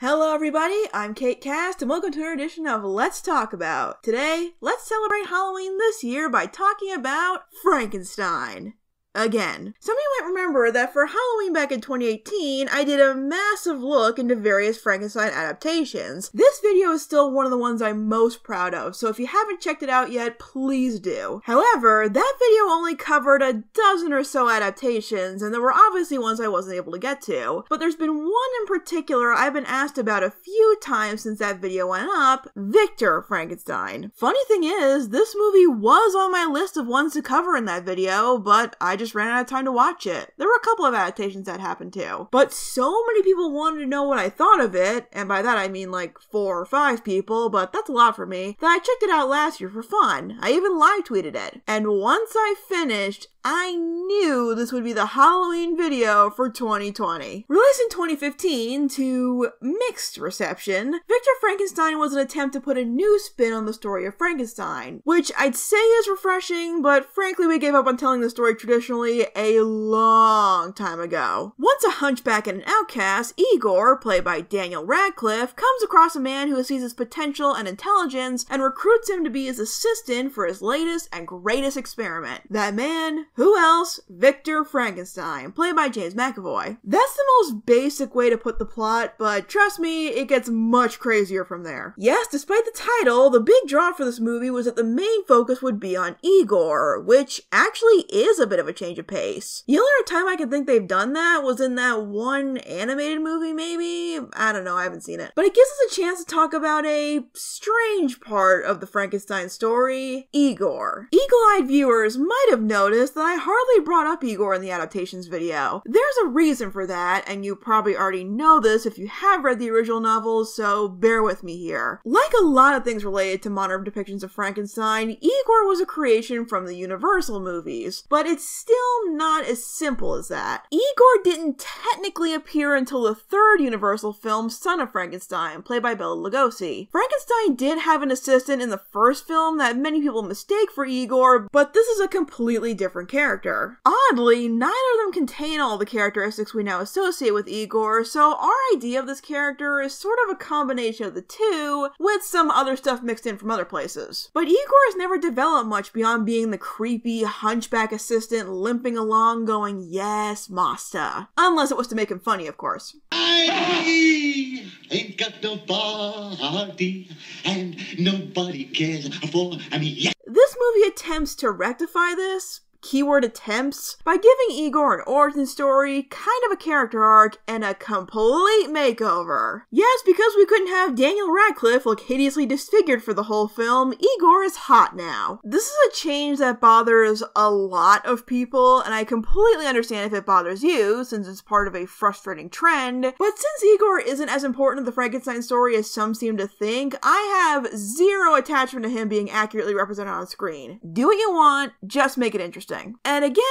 Hello everybody, I'm Kate Cast and welcome to another edition of Let's Talk About. Today, let's celebrate Halloween this year by talking about Frankenstein. Again. Some of you might remember that for Halloween back in 2018, I did a massive look into various Frankenstein adaptations. This video is still one of the ones I'm most proud of, so if you haven't checked it out yet, please do. However, that video only covered a dozen or so adaptations, and there were obviously ones I wasn't able to get to, but there's been one in particular I've been asked about a few times since that video went up, Victor Frankenstein. Funny thing is, this movie was on my list of ones to cover in that video, but I just ran out of time to watch it. There were a couple of adaptations that happened too. But so many people wanted to know what I thought of it, and by that I mean like 4 or 5 people, but that's a lot for me, that I checked it out last year for fun. I even live tweeted it. And once I finished, I knew this would be the Halloween video for 2020. Released in 2015 to mixed reception, Victor Frankenstein was an attempt to put a new spin on the story of Frankenstein, which I'd say is refreshing, but frankly we gave up on telling the story traditionally a long time ago. Once a hunchback and an outcast, Igor, played by Daniel Radcliffe, comes across a man who sees his potential and intelligence and recruits him to be his assistant for his latest and greatest experiment. That man, who else? Victor Frankenstein, played by James McAvoy. That's the most basic way to put the plot, but trust me, it gets much crazier from there. Yes, despite the title, the big draw for this movie was that the main focus would be on Igor, which actually is a bit of a change of pace. The only other time I can think they've done that was in that one animated movie, maybe? I don't know, I haven't seen it. But it gives us a chance to talk about a strange part of the Frankenstein story, Igor. Eagle-eyed viewers might have noticed that I hardly brought up Igor in the adaptations video. There's a reason for that, and you probably already know this if you have read the original novels, so bear with me here. Like a lot of things related to modern depictions of Frankenstein, Igor was a creation from the Universal movies, but it's still not as simple as that. Igor didn't technically appear until the third Universal film, Son of Frankenstein, played by Bela Lugosi. Frankenstein did have an assistant in the first film that many people mistake for Igor, but this is a completely different character. Oddly, neither of them contain all the characteristics we now associate with Igor, so our idea of this character is sort of a combination of the two, with some other stuff mixed in from other places. But Igor has never developed much beyond being the creepy hunchback assistant limping along going, "Yes, master." Unless it was to make him funny, of course. I ain't got nobody, and nobody cares for me. This movie attempts to rectify this, keyword attempts, by giving Igor an origin story, kind of a character arc, and a complete makeover. Yes, because we couldn't have Daniel Radcliffe look hideously disfigured for the whole film, Igor is hot now. This is a change that bothers a lot of people, and I completely understand if it bothers you, since it's part of a frustrating trend, but since Igor isn't as important to the Frankenstein story as some seem to think, I have zero attachment to him being accurately represented on screen. Do what you want, just make it interesting. And again,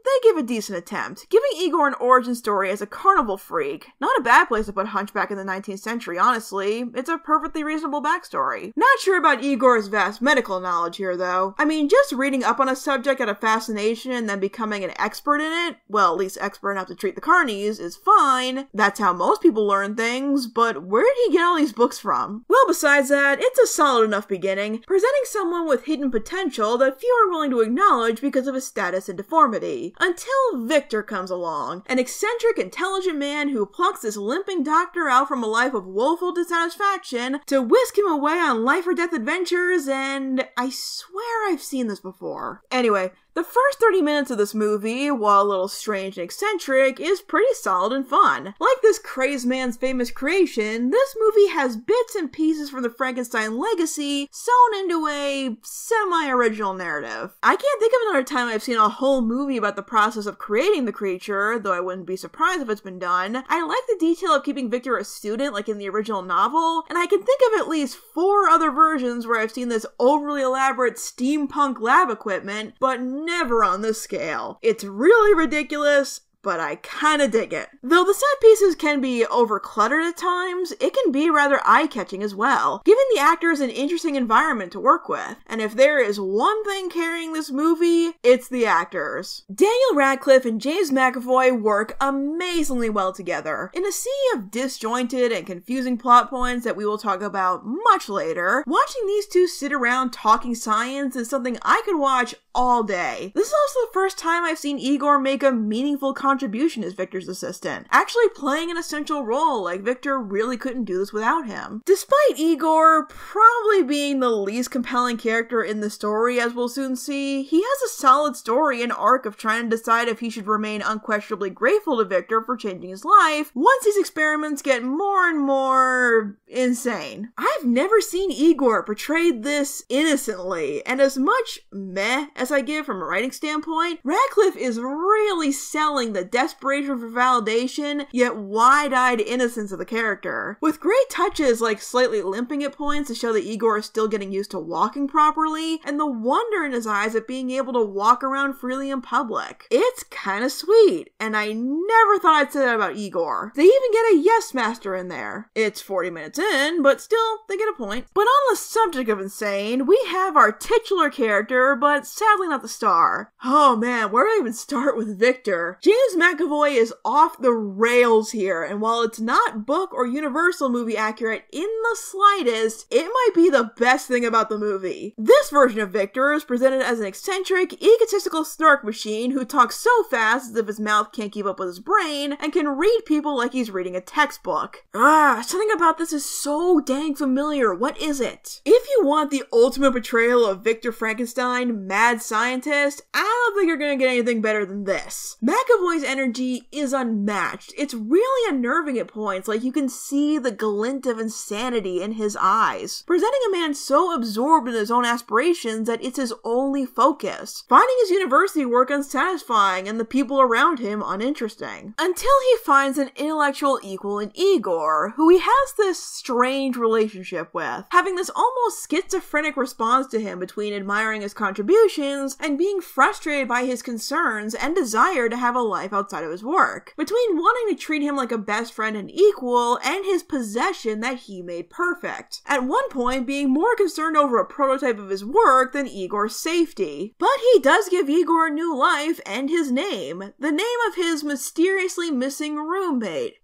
they give a decent attempt, giving Igor an origin story as a carnival freak. Not a bad place to put Hunchback in the 19th century, honestly. It's a perfectly reasonable backstory. Not sure about Igor's vast medical knowledge here, though. I mean, just reading up on a subject out of fascination and then becoming an expert in it, well, at least expert enough to treat the carnies, is fine. That's how most people learn things, but where did he get all these books from? Well, besides that, it's a solid enough beginning, presenting someone with hidden potential that few are willing to acknowledge because of his status and deformity, until Victor comes along, an eccentric, intelligent man who plucks this limping doctor out from a life of woeful dissatisfaction to whisk him away on life or death adventures, and I swear I've seen this before. Anyway, the first 30 minutes of this movie, while a little strange and eccentric, is pretty solid and fun. Like this crazed man's famous creation, this movie has bits and pieces from the Frankenstein legacy sewn into a semi-original narrative. I can't think of another time I've seen a whole movie about the process of creating the creature, though I wouldn't be surprised if it's been done. I like the detail of keeping Victor a student like in the original novel, and I can think of at least 4 other versions where I've seen this overly elaborate steampunk lab equipment, but never on this scale. It's really ridiculous, but I kinda dig it. Though the set pieces can be over-cluttered at times, it can be rather eye-catching as well, giving the actors an interesting environment to work with. And if there is one thing carrying this movie, it's the actors. Daniel Radcliffe and James McAvoy work amazingly well together. In a sea of disjointed and confusing plot points that we will talk about much later, watching these two sit around talking science is something I could watch all day. This is also the first time I've seen Igor make a meaningful contribution as Victor's assistant, actually playing an essential role, like Victor really couldn't do this without him. Despite Igor probably being the least compelling character in the story, as we'll soon see, he has a solid story and arc of trying to decide if he should remain unquestionably grateful to Victor for changing his life once these experiments get more and more insane. I've never seen Igor portrayed this innocently, and as much meh as I give from a writing standpoint, Radcliffe is really selling the desperation for validation, yet wide-eyed innocence of the character. With great touches like slightly limping at points to show that Igor is still getting used to walking properly, and the wonder in his eyes at being able to walk around freely in public. It's kinda sweet, and I never thought I'd say that about Igor. They even get a yes master in there. It's 40 minutes in, but still, they get a point. But on the subject of insane, we have our titular character, but sadly not the star. Oh man, where do I even start with Victor? James McAvoy is off the rails here, and while it's not book or Universal movie accurate in the slightest, it might be the best thing about the movie. This version of Victor is presented as an eccentric, egotistical snark machine who talks so fast as if his mouth can't keep up with his brain, and can read people like he's reading a textbook. Something about this is so dang familiar. What is it? If you want the ultimate portrayal of Victor Frankenstein, mad scientist, I don't think you're gonna get anything better than this. McAvoy's energy is unmatched. It's really unnerving at points, like you can see the glint of insanity in his eyes, presenting a man so absorbed in his own aspirations that it's his only focus, finding his university work unsatisfying and the people around him uninteresting. Until he finds an intellectual equal in Igor, who he has this strange relationship with, having this almost schizophrenic response to him between admiring his contributions and being frustrated by his concerns and desire to have a life outside of his work, between wanting to treat him like a best friend and equal and his possession that he made perfect. At one point being more concerned over a prototype of his work than Igor's safety. But he does give Igor a new life and his name, the name of his mysteriously missing roommate.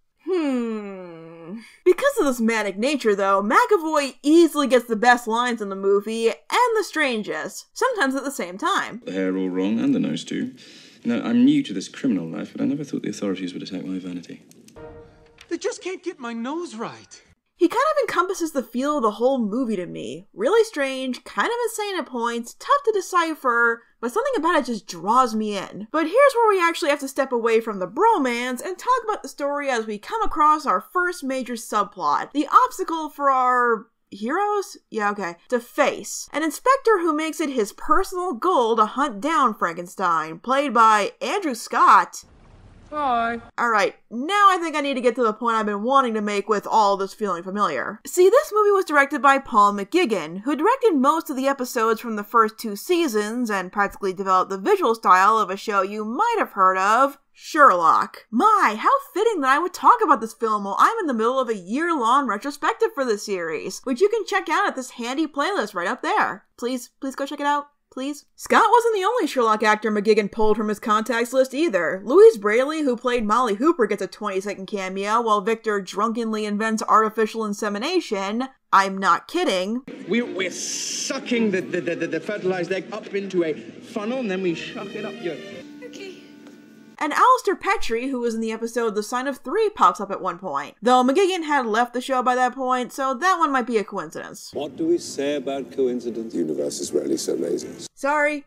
Because of this manic nature, though, McAvoy easily gets the best lines in the movie, and the strangest, sometimes at the same time. The hair all wrong, and the nose too. Now, I'm new to this criminal life, but I never thought the authorities would attack my vanity. They just can't get my nose right. He kind of encompasses the feel of the whole movie to me. Really strange, kind of insane at points, tough to decipher, but something about it just draws me in. But here's where we actually have to step away from the bromance and talk about the story as we come across our first major subplot, the obstacle for our heroes? Yeah, okay. To face. An inspector who makes it his personal goal to hunt down Frankenstein, played by Andrew Scott. Hi. Alright, now I think I need to get to the point I've been wanting to make with all this feeling familiar. See, this movie was directed by Paul McGuigan, who directed most of the episodes from the first 2 seasons and practically developed the visual style of a show you might have heard of, Sherlock. My, how fitting that I would talk about this film while I'm in the middle of a year-long retrospective for this series, which you can check out at this handy playlist right up there. Please go check it out. Please. Scott wasn't the only Sherlock actor McGuigan pulled from his contacts list either. Louise Brayley, who played Molly Hooper, gets a 20-second cameo, while Victor drunkenly invents artificial insemination. I'm not kidding. We're sucking the fertilized egg up into a funnel, and then we shuck it up your... And Alistair Petrie, who was in the episode The Sign of 3, pops up at one point. Though McGuigan had left the show by that point, so that one might be a coincidence. What do we say about coincidence? The universe is rarely so lazy. Sorry,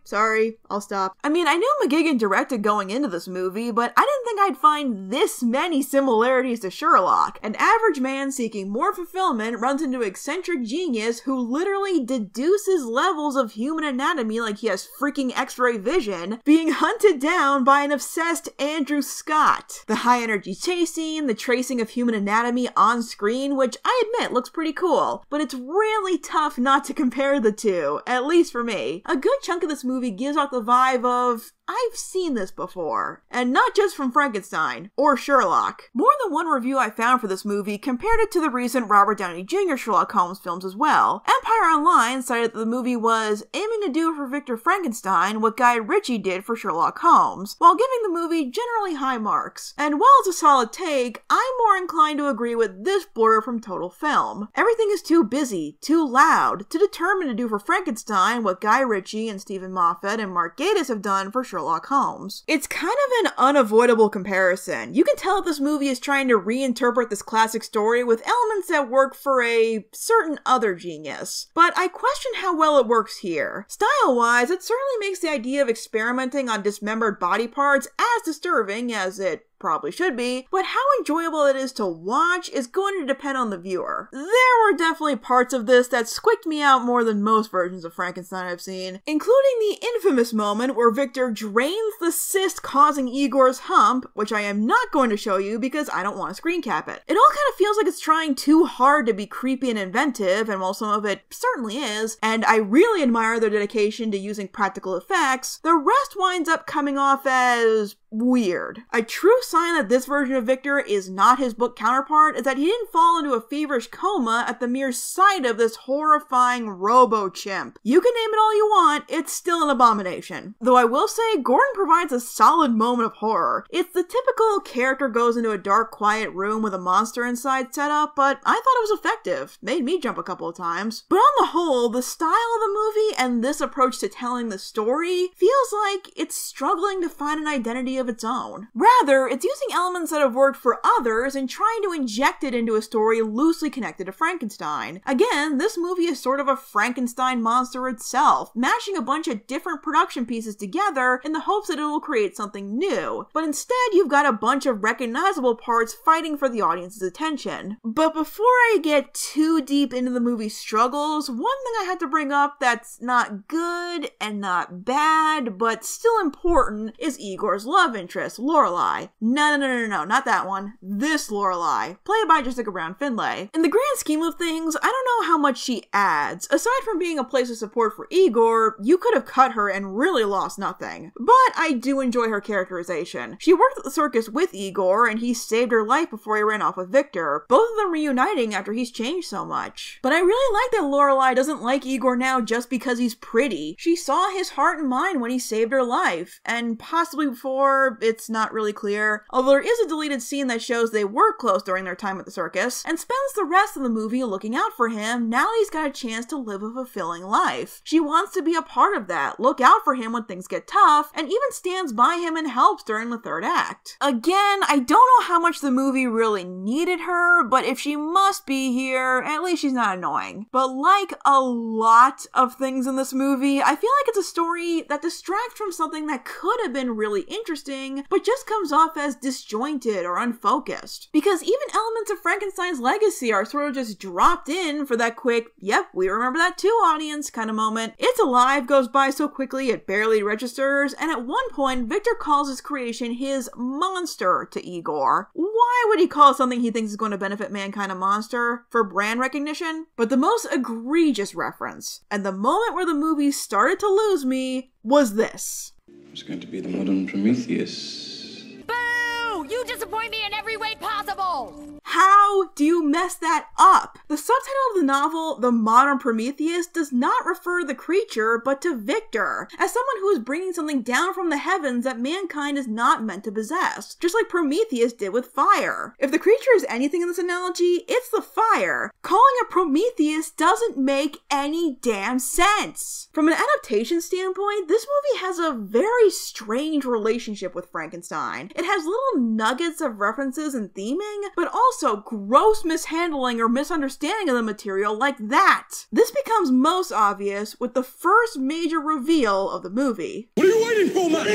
I'll stop. I mean, I knew McGuigan directed going into this movie, but I didn't think I'd find this many similarities to Sherlock. An average man seeking more fulfillment runs into eccentric genius who literally deduces levels of human anatomy like he has freaking X-ray vision, being hunted down by an obsessed Andrew Scott. The high-energy chase scene, the tracing of human anatomy on screen, which I admit looks pretty cool, but it's really tough not to compare the two, at least for me. A good chunk of this movie gives off the vibe of, I've seen this before. And not just from Frankenstein, or Sherlock. More than one review I found for this movie compared it to the recent Robert Downey Jr. Sherlock Holmes films as well. Empire Online cited that the movie was aiming to do for Victor Frankenstein what Guy Ritchie did for Sherlock Holmes, while giving the movie generally high marks. And while it's a solid take, I'm more inclined to agree with this blurb from Total Film. Everything is too busy, too loud, too determined to do for Frankenstein what Guy Ritchie and Stephen Moffat and Mark Gatiss have done for Sherlock Holmes. It's kind of an unavoidable comparison. You can tell that this movie is trying to reinterpret this classic story with elements that work for a certain other genius. But I question how well it works here. Style-wise, it certainly makes the idea of experimenting on dismembered body parts as disturbing as it probably should be, but how enjoyable it is to watch is going to depend on the viewer. There were definitely parts of this that squicked me out more than most versions of Frankenstein I've seen, including the infamous moment where Victor drains the cyst causing Igor's hump, which I am not going to show you because I don't want to screen cap it. It all kind of feels like it's trying too hard to be creepy and inventive, and while some of it certainly is, and I really admire their dedication to using practical effects, the rest winds up coming off as weird. A true sign that this version of Victor is not his book counterpart is that he didn't fall into a feverish coma at the mere sight of this horrifying robo-chimp. You can name it all you want, it's still an abomination. Though I will say, Gordon provides a solid moment of horror. It's the typical character goes into a dark, quiet room with a monster inside setup, but I thought it was effective. Made me jump a couple of times. But on the whole, the style of the movie and this approach to telling the story feels like it's struggling to find an identity of its own. Rather, it's using elements that have worked for others and trying to inject it into a story loosely connected to Frankenstein. Again, this movie is sort of a Frankenstein monster itself, mashing a bunch of different production pieces together in the hopes that it will create something new. But instead, you've got a bunch of recognizable parts fighting for the audience's attention. But before I get too deep into the movie's struggles, one thing I had to bring up that's not good and not bad, but still important, is Igor's love interest, Lorelei. No, not that one. This Lorelei, played by Jessica Brown Findlay. In the grand scheme of things, I don't know how much she adds. Aside from being a place of support for Igor, you could have cut her and really lost nothing. But I do enjoy her characterization. She worked at the circus with Igor, and he saved her life before he ran off with Victor, both of them reuniting after he's changed so much. But I really like that Lorelei doesn't like Igor now just because he's pretty. She saw his heart and mind when he saved her life, and possibly before, it's not really clear, although there is a deleted scene that shows they were close during their time at the circus, and spends the rest of the movie looking out for him now that he's got a chance to live a fulfilling life. She wants to be a part of that, look out for him when things get tough, and even stands by him and helps during the third act. Again, I don't know how much the movie really needed her, but if she must be here, at least she's not annoying. But like a lot of things in this movie, I feel like it's a story that distracts from something that could have been really interesting, but just comes off as disjointed or unfocused. Because even elements of Frankenstein's legacy are sort of just dropped in for that quick, yep, we remember that too audience kind of moment. It's Alive goes by so quickly it barely registers, and at one point, Victor calls his creation his monster to Igor. Why would he call something he thinks is going to benefit mankind a monster? For brand recognition? But the most egregious reference, and the moment where the movie started to lose me, was this. It's going to be the Modern Prometheus. Boo! You disappoint me in every way possible! How do you mess that up? The subtitle of the novel, The Modern Prometheus, does not refer to the creature, but to Victor, as someone who is bringing something down from the heavens that mankind is not meant to possess, just like Prometheus did with fire. If the creature is anything in this analogy, it's the fire. Calling it Prometheus doesn't make any damn sense. From an adaptation standpoint, this movie has a very strange relationship with Frankenstein. It has little nuggets of references and theming, but also gross mishandling or misunderstanding of the material like that. This becomes most obvious with the first major reveal of the movie. What are you waiting for, man?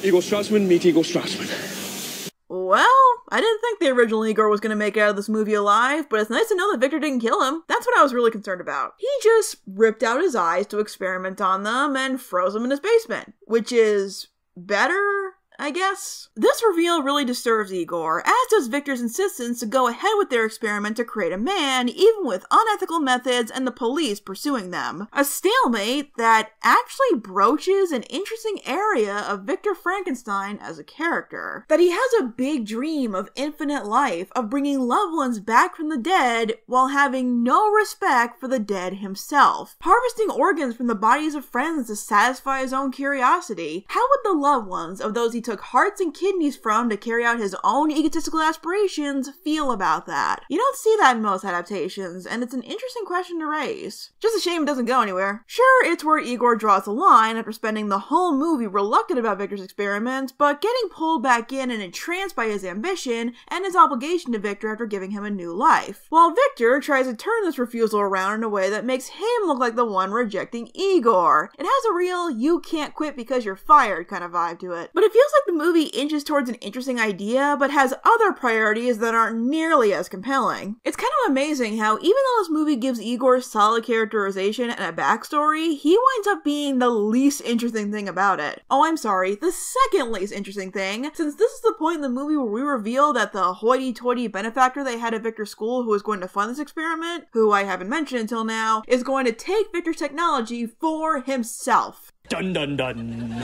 Igor Straussman, meet Igor Straussman. Well, I didn't think the original Igor was going to make it out of this movie alive, but it's nice to know that Victor didn't kill him. That's what I was really concerned about. He just ripped out his eyes to experiment on them and froze them in his basement, which is better, I guess. This reveal really disturbs Igor, as does Victor's insistence to go ahead with their experiment to create a man, even with unethical methods and the police pursuing them. A stalemate that actually broaches an interesting area of Victor Frankenstein as a character. That he has a big dream of infinite life, of bringing loved ones back from the dead while having no respect for the dead himself. Harvesting organs from the bodies of friends to satisfy his own curiosity. How would the loved ones of those he took hearts and kidneys from to carry out his own egotistical aspirations feel about that? You don't see that in most adaptations, and it's an interesting question to raise. Just a shame it doesn't go anywhere. Sure, it's where Igor draws the line after spending the whole movie reluctant about Victor's experiments, but getting pulled back in and entranced by his ambition and his obligation to Victor after giving him a new life. While Victor tries to turn this refusal around in a way that makes him look like the one rejecting Igor. It has a real you can't quit because you're fired kind of vibe to it. But it feels like the movie inches towards an interesting idea, but has other priorities that aren't nearly as compelling. It's kind of amazing how even though this movie gives Igor solid characterization and a backstory, he winds up being the least interesting thing about it. Oh, I'm sorry, the second least interesting thing, since this is the point in the movie where we reveal that the hoity-toity benefactor they had at Victor's school who was going to fund this experiment, who I haven't mentioned until now, is going to take Victor's technology for himself. Dun dun dun.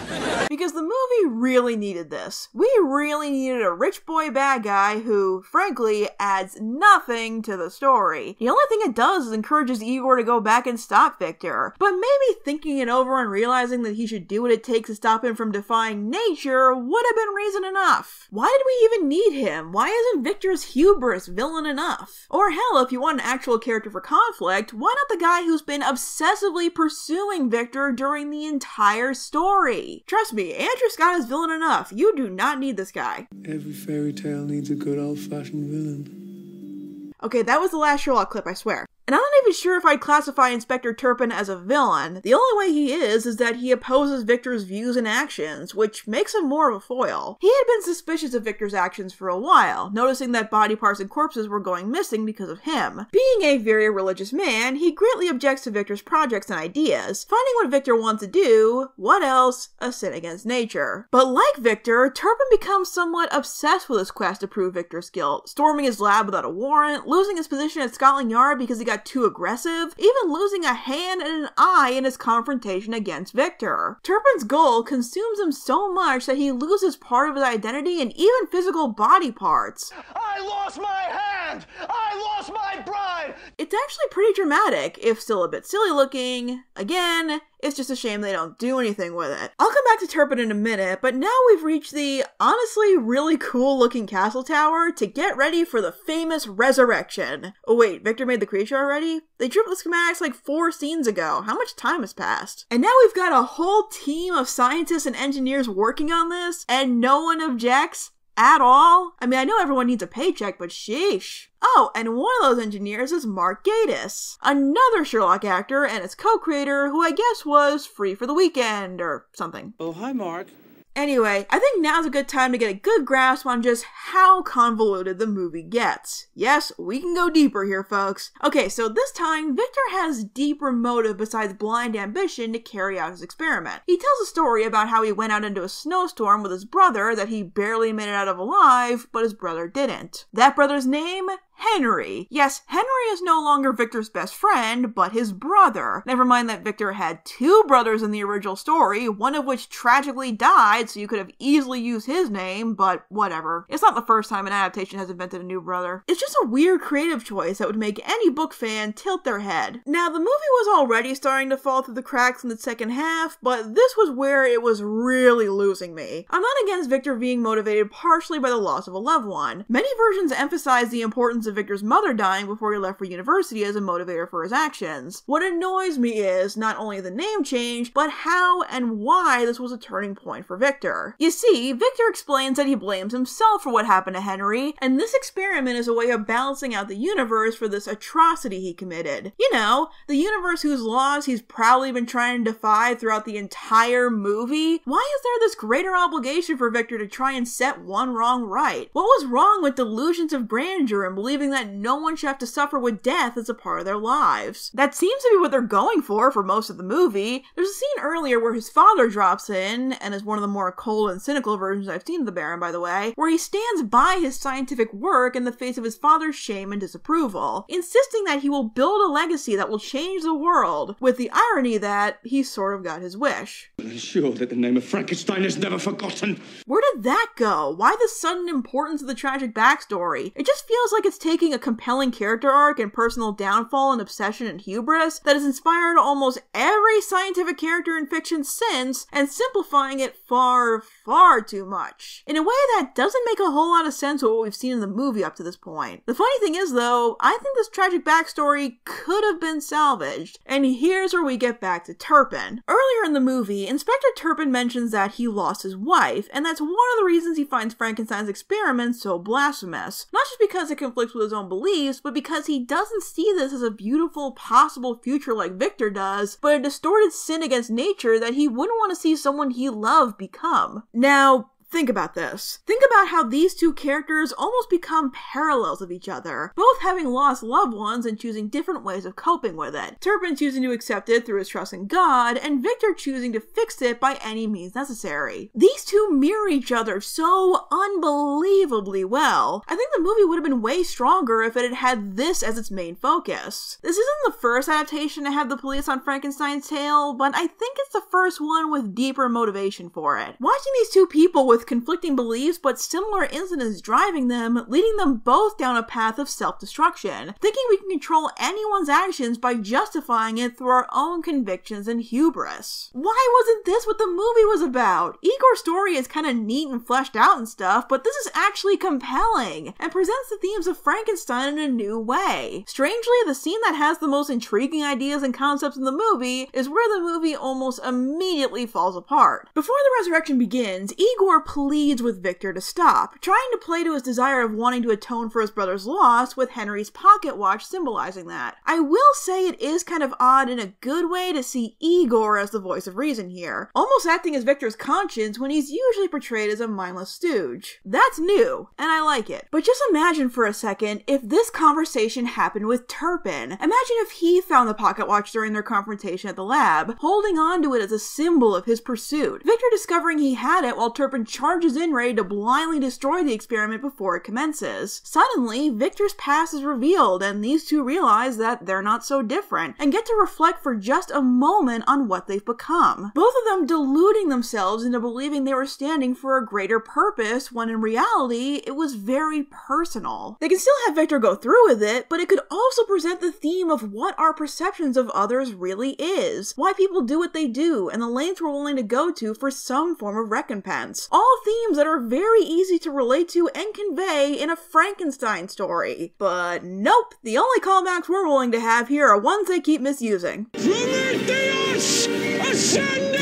Because the movie really needed this. We really needed a rich boy bad guy who, frankly, adds nothing to the story. The only thing it does is encourages Igor to go back and stop Victor. But maybe thinking it over and realizing that he should do what it takes to stop him from defying nature would have been reason enough. Why did we even need him? Why isn't Victor's hubris villain enough? Or hell, if you want an actual character for conflict, why not the guy who's been obsessively pursuing Victor during the entire story? Trust me, Andrew Scott is villain enough. You do not need this guy. Every fairy tale needs a good old-fashioned villain. Okay, that was the last Sherlock clip, I swear. And I'm not even sure if I'd classify Inspector Turpin as a villain. The only way he is that he opposes Victor's views and actions, which makes him more of a foil. He had been suspicious of Victor's actions for a while, noticing that body parts and corpses were going missing because of him. Being a very religious man, he greatly objects to Victor's projects and ideas. Finding what Victor wants to do, what else? A sin against nature. But like Victor, Turpin becomes somewhat obsessed with his quest to prove Victor's guilt, storming his lab without a warrant, losing his position at Scotland Yard because he got too aggressive, even losing a hand and an eye in his confrontation against Victor. Turpin's goal consumes him so much that he loses part of his identity and even physical body parts. I lost my hand! I lost my bride! It's actually pretty dramatic, if still a bit silly looking. Again, it's just a shame they don't do anything with it. I'll come back to Turpin in a minute, but now we've reached the honestly really cool looking castle tower to get ready for the famous resurrection. Oh wait, Victor made the creature already? They drew up the schematics like 4 scenes ago. How much time has passed? And now we've got a whole team of scientists and engineers working on this, and no one objects at all? I mean, I know everyone needs a paycheck, but sheesh. Oh, and one of those engineers is Mark Gatiss, another Sherlock actor and its co-creator who I guess was free for the weekend or something. Oh, hi, Mark. Anyway, I think now's a good time to get a good grasp on just how convoluted the movie gets. Yes, we can go deeper here, folks. Okay, so this time, Victor has deeper motive besides blind ambition to carry out his experiment. He tells a story about how he went out into a snowstorm with his brother that he barely made it out of alive, but his brother didn't. That brother's name? Henry. Yes, Henry is no longer Victor's best friend, but his brother. Never mind that Victor had 2 brothers in the original story, one of which tragically died, so you could have easily used his name, but whatever. It's not the first time an adaptation has invented a new brother. It's just a weird creative choice that would make any book fan tilt their head. Now, the movie was already starting to fall through the cracks in the second half, but this was where it was really losing me. I'm not against Victor being motivated partially by the loss of a loved one. Many versions emphasize the importance of Victor's mother dying before he left for university as a motivator for his actions. What annoys me is not only the name change, but how and why this was a turning point for Victor. You see, Victor explains that he blames himself for what happened to Henry, and this experiment is a way of balancing out the universe for this atrocity he committed. You know, the universe whose laws he's proudly been trying to defy throughout the entire movie. Why is there this greater obligation for Victor to try and set one wrong right? What was wrong with delusions of grandeur and believing believing that no one should have to suffer with death as a part of their lives. That seems to be what they're going for most of the movie. There's a scene earlier where his father drops in, and is one of the more cold and cynical versions I've seen of the Baron, by the way, where he stands by his scientific work in the face of his father's shame and disapproval, insisting that he will build a legacy that will change the world, with the irony that he sort of got his wish. I'm sure that the name of Frankenstein is never forgotten. Where did that go? Why the sudden importance of the tragic backstory? It just feels like it's taking a compelling character arc and personal downfall and obsession and hubris that has inspired almost every scientific character in fiction since, and simplifying it far, far too much. In a way that doesn't make a whole lot of sense with what we've seen in the movie up to this point. The funny thing is though, I think this tragic backstory could have been salvaged, and here's where we get back to Turpin. Earlier in the movie, Inspector Turpin mentions that he lost his wife, and that's one of the reasons he finds Frankenstein's experiment so blasphemous. Not just because it conflicts with his own beliefs, but because he doesn't see this as a beautiful, possible future like Victor does, but a distorted sin against nature that he wouldn't want to see someone he loved become. Now, think about this. Think about how these two characters almost become parallels of each other, both having lost loved ones and choosing different ways of coping with it. Turpin choosing to accept it through his trust in God, and Victor choosing to fix it by any means necessary. These two mirror each other so unbelievably well. I think the movie would have been way stronger if it had had this as its main focus. This isn't the first adaptation to have the police on Frankenstein's tail, but I think it's the first one with deeper motivation for it. Watching these two people with conflicting beliefs but similar incidents driving them, leading them both down a path of self-destruction, thinking we can control anyone's actions by justifying it through our own convictions and hubris. Why wasn't this what the movie was about? Igor's story is kind of neat and fleshed out and stuff, but this is actually compelling, and presents the themes of Frankenstein in a new way. Strangely, the scene that has the most intriguing ideas and concepts in the movie is where the movie almost immediately falls apart. Before the resurrection begins, Igor pleads with Victor to stop, trying to play to his desire of wanting to atone for his brother's loss, with Henry's pocket watch symbolizing that. I will say it is kind of odd in a good way to see Igor as the voice of reason here, almost acting as Victor's conscience when he's usually portrayed as a mindless stooge. That's new, and I like it. But just imagine for a second if this conversation happened with Turpin. Imagine if he found the pocket watch during their confrontation at the lab, holding on to it as a symbol of his pursuit. Victor discovering he had it while Turpin charges in ready to blindly destroy the experiment before it commences. Suddenly, Victor's past is revealed, and these two realize that they're not so different, and get to reflect for just a moment on what they've become. Both of them deluding themselves into believing they were standing for a greater purpose, when in reality, it was very personal. They can still have Victor go through with it, but it could also present the theme of what our perceptions of others really is, why people do what they do, and the lengths we're willing to go to for some form of recompense. All themes that are very easy to relate to and convey in a Frankenstein story. But nope, the only callbacks we're willing to have here are ones they keep misusing. Prometheus ascending!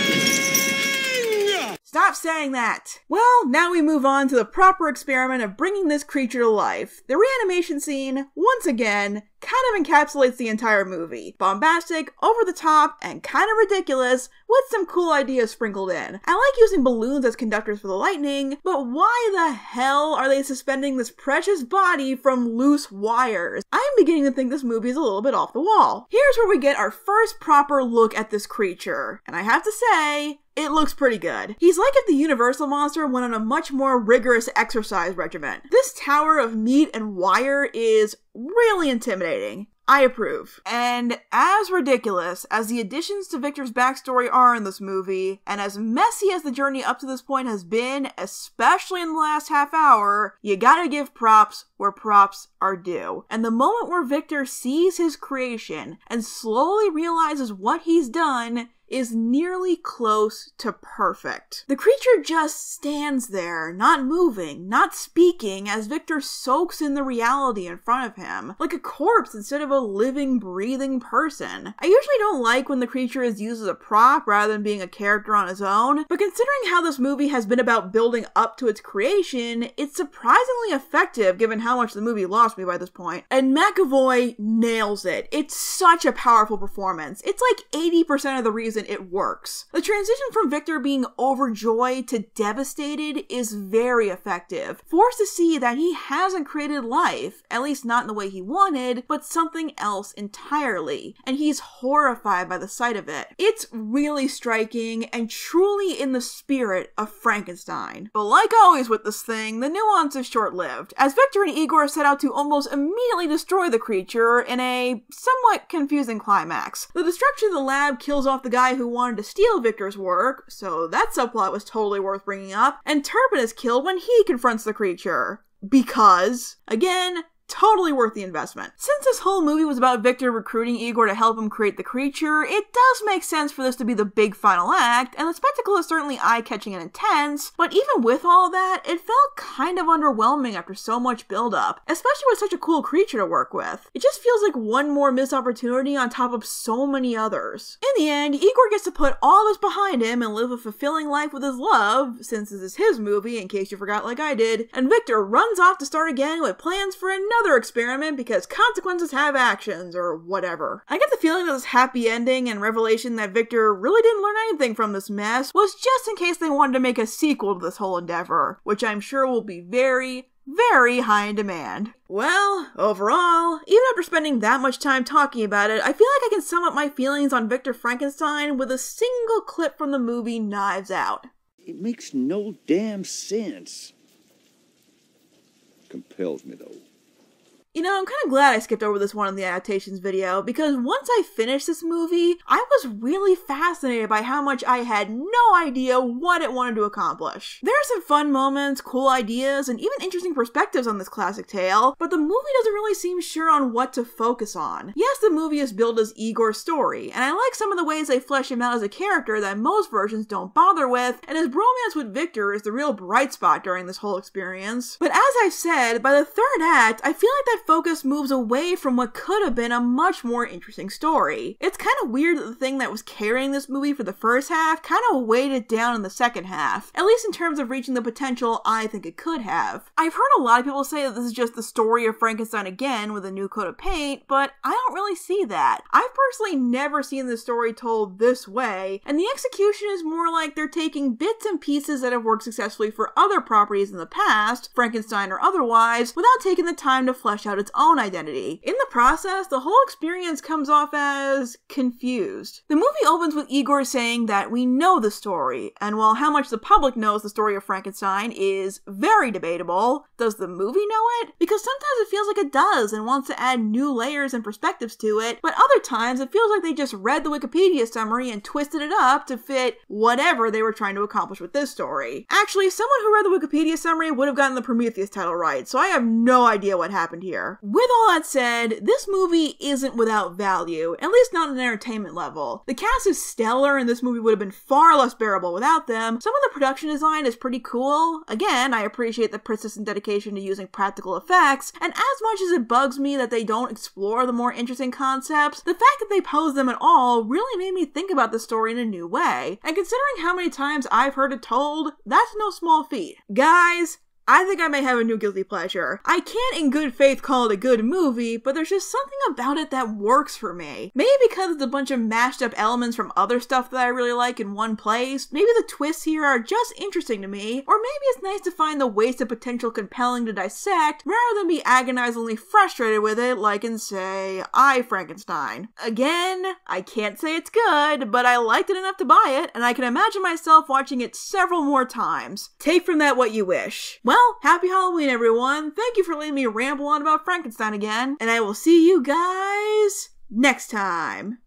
Stop saying that! Well, now we move on to the proper experiment of bringing this creature to life. The reanimation scene, once again, kind of encapsulates the entire movie. Bombastic, over the top, and kind of ridiculous, with some cool ideas sprinkled in. I like using balloons as conductors for the lightning, but why the hell are they suspending this precious body from loose wires? I'm beginning to think this movie is a little bit off the wall. Here's where we get our first proper look at this creature, and I have to say, it looks pretty good. He's like if the Universal monster went on a much more rigorous exercise regimen. This tower of meat and wire is really intimidating. I approve. And as ridiculous as the additions to Victor's backstory are in this movie, and as messy as the journey up to this point has been, especially in the last half hour, you gotta give props where props are due. And the moment where Victor sees his creation and slowly realizes what he's done is nearly close to perfect. The creature just stands there, not moving, not speaking, as Victor soaks in the reality in front of him, like a corpse instead of a living, breathing person. I usually don't like when the creature is used as a prop rather than being a character on his own, but considering how this movie has been about building up to its creation, it's surprisingly effective given how much the movie lost me by this point. And McAvoy nails it. It's such a powerful performance. It's like 80% of the reason reason it works. The transition from Victor being overjoyed to devastated is very effective, forced to see that he hasn't created life, at least not in the way he wanted, but something else entirely, and he's horrified by the sight of it. It's really striking and truly in the spirit of Frankenstein. But like always with this thing, the nuance is short-lived, as Victor and Igor set out to almost immediately destroy the creature in a somewhat confusing climax. The destruction of the lab kills off the guy who wanted to steal Victor's work, so that subplot was totally worth bringing up, and Turpin is killed when he confronts the creature. Because, again, totally worth the investment. Since this whole movie was about Victor recruiting Igor to help him create the creature, it does make sense for this to be the big final act, and the spectacle is certainly eye-catching and intense, but even with all that, it felt kind of underwhelming after so much build-up, especially with such a cool creature to work with. It just feels like one more missed opportunity on top of so many others. In the end, Igor gets to put all this behind him and live a fulfilling life with his love, since this is his movie, in case you forgot like I did, and Victor runs off to start again with plans for another experiment because consequences have actions, or whatever. I get the feeling that this happy ending and revelation that Victor really didn't learn anything from this mess was just in case they wanted to make a sequel to this whole endeavor, which I'm sure will be very, very high in demand. Well, overall, even after spending that much time talking about it, I feel like I can sum up my feelings on Victor Frankenstein with a single clip from the movie Knives Out. It makes no damn sense. Compels me, though. You know, I'm kind of glad I skipped over this one in the adaptations video, because once I finished this movie, I was really fascinated by how much I had no idea what it wanted to accomplish. There are some fun moments, cool ideas, and even interesting perspectives on this classic tale, but the movie doesn't really seem sure on what to focus on. Yes, the movie is billed as Igor's story, and I like some of the ways they flesh him out as a character that most versions don't bother with, and his bromance with Victor is the real bright spot during this whole experience. But as I've said, by the third act, I feel like that focus moves away from what could have been a much more interesting story. It's kind of weird that the thing that was carrying this movie for the first half kind of weighed it down in the second half, at least in terms of reaching the potential I think it could have. I've heard a lot of people say that this is just the story of Frankenstein again with a new coat of paint, but I don't really see that. I've personally never seen this story told this way, and the execution is more like they're taking bits and pieces that have worked successfully for other properties in the past, Frankenstein or otherwise, without taking the time to flesh out its own identity. In the process, the whole experience comes off as confused. The movie opens with Igor saying that we know the story, and while how much the public knows the story of Frankenstein is very debatable, does the movie know it? Because sometimes it feels like it does and wants to add new layers and perspectives to it, but other times it feels like they just read the Wikipedia summary and twisted it up to fit whatever they were trying to accomplish with this story. Actually, someone who read the Wikipedia summary would have gotten the Prometheus title right, so I have no idea what happened here. With all that said, this movie isn't without value, at least not on an entertainment level. The cast is stellar and this movie would have been far less bearable without them. Some of the production design is pretty cool. Again, I appreciate the persistent dedication to using practical effects, and as much as it bugs me that they don't explore the more interesting concepts, the fact that they pose them at all really made me think about the story in a new way. And considering how many times I've heard it told, that's no small feat. Guys, I think I may have a new guilty pleasure. I can't in good faith call it a good movie, but there's just something about it that works for me. Maybe because it's a bunch of mashed up elements from other stuff that I really like in one place, maybe the twists here are just interesting to me, or maybe it's nice to find the wasted potential compelling to dissect, rather than be agonizingly frustrated with it like in, say, I, Frankenstein. Again, I can't say it's good, but I liked it enough to buy it, and I can imagine myself watching it several more times. Take from that what you wish. Well, happy Halloween, everyone. Thank you for letting me ramble on about Frankenstein again, and I will see you guys next time.